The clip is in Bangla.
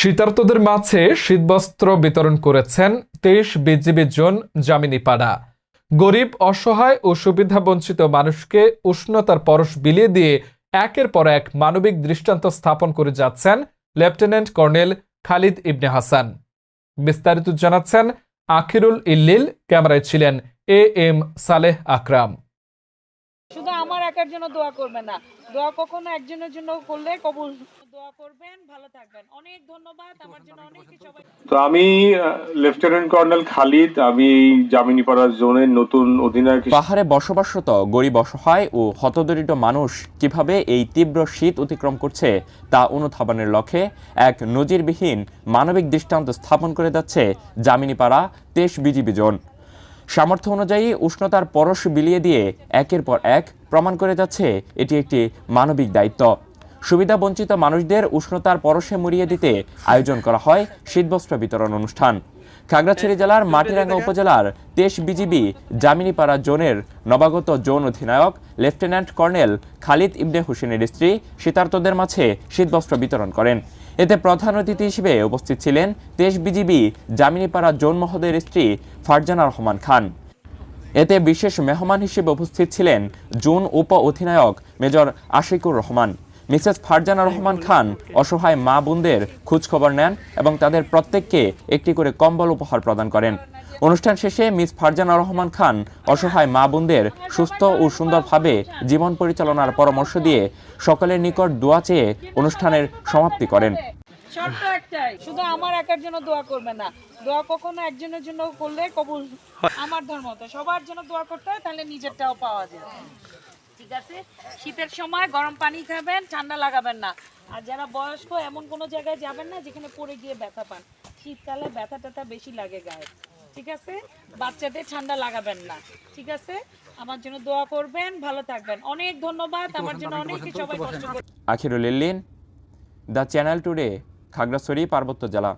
শীতার্তদের মাঝে শীতবস্ত্র বিতরণ করেছেন 23 বিজিবি জোন জামিনীপাড়া। গরিব, অসহায় ও সুবিধাবঞ্চিত মানুষকে উষ্ণতার পরশ বিলিয়ে দিয়ে একের পর এক মানবিক দৃষ্টান্ত স্থাপন করে যাচ্ছেন লেফটেন্যান্ট কর্নেল খালিদ ইবনে হাসান। বিস্তারিত জানাচ্ছেন আখিরুল ইল্লিল, ক্যামেরায় ছিলেন এম সালেহ আকরাম। শুধু আমার একার জন্য দোয়া করবেন না, দোয়া কখনো একজনের জন্য করলে কবুল। দোয়া করবেন, ভালো থাকবেন। অনেক ধন্যবাদ। আমার জন্য অনেক কিছু। তো আমি লেফটেন্যান্ট কর্নেল খালিদ, আমি জামিনীপাড়া জোনের নতুন অধিনায়ক। পাহাড়ে বসবাসরত গরিব, অসহায় ও হতদরিদ্র মানুষ কিভাবে এই তীব্র শীত অতিক্রম করছে তা অনুধাবনের লক্ষ্যে এক নজিরবিহীন মানবিক দৃষ্টান্ত স্থাপন করে যাচ্ছে জামিনীপাড়া 23 বিজিবি জোন। সামর্থ্য অনুযায়ী উষ্ণতার পরশ বিলিয়ে দিয়ে একের পর এক প্রমাণ করে যাচ্ছে এটি একটি মানবিক দায়িত্ব। সুবিধাবঞ্চিত মানুষদের উষ্ণতার পরশে মুড়িয়ে দিতে আয়োজন করা হয় শীতবস্ত্র বিতরণ অনুষ্ঠান। খাগড়াছড়ি জেলার মাটিরাঙ্গা উপজেলার 23 বিজিবি জামিনীপাড়া জোনের নবাগত জোন অধিনায়ক লেফটেন্যান্ট কর্নেল খালিদ ইবনে হোসেনের স্ত্রী শীতার্তদের মাঝে শীতবস্ত্র বিতরণ করেন। এতে প্রধান অতিথি হিসেবে উপস্থিত ছিলেন 23 বিজিবি জামিনীপাড়া জোন মহোদয়ের স্ত্রী ফারজানা রহমান খান। এতে বিশেষ মেহমান হিসেবে উপস্থিত ছিলেন জোন উপ অধিনায়ক মেজর আশিকুর রহমান। মিসেস ফারজানা রহমান খান অসহায় মা বোনদের খোঁজখবর নেন এবং তাদের প্রত্যেককে একটি করে কম্বল উপহার প্রদান করেন। অনুষ্ঠান শেষে মিস ফারজানা রহমান খান অসহায় মা বোনদের সুস্থ ও সুন্দরভাবে জীবন পরিচালনার পরামর্শ দিয়ে সকলের নিকট দোয়া চেয়ে অনুষ্ঠানের সমাপ্তি করেন। শর্ত একটাই, শুধু আমার একার জন্য দোয়া করবেন না, দোয়া কখনো একজনের জন্য করলে কবুল। আমার ধর্ম তো সবার জন্য দোয়া করতে হয়, তাহলে নিজেরটাও পাওয়া যায়। ঠিক আছে? শীতের সময় গরম পানি খাবেন, ঠান্ডা লাগাবেন না। আর যারা বয়স্ক, এমন কোনো জায়গায় যাবেন না যেখানে পড়ে গিয়ে ব্যথা পান। শীতকালে ব্যথা ট্যাথা বেশি লাগে গায়ে। ঠিক আছে? বাচ্চাদের ঠান্ডা লাগাবেন না। ঠিক আছে? আমার জন্য দোয়া করবেন, ভালো থাকবেন। অনেক ধন্যবাদ। আমার জন্য অনেক সবাই কষ্ট করে। Akhirul ইল্লিন, the channel today, Khagrachari পার্বত্য জেলা।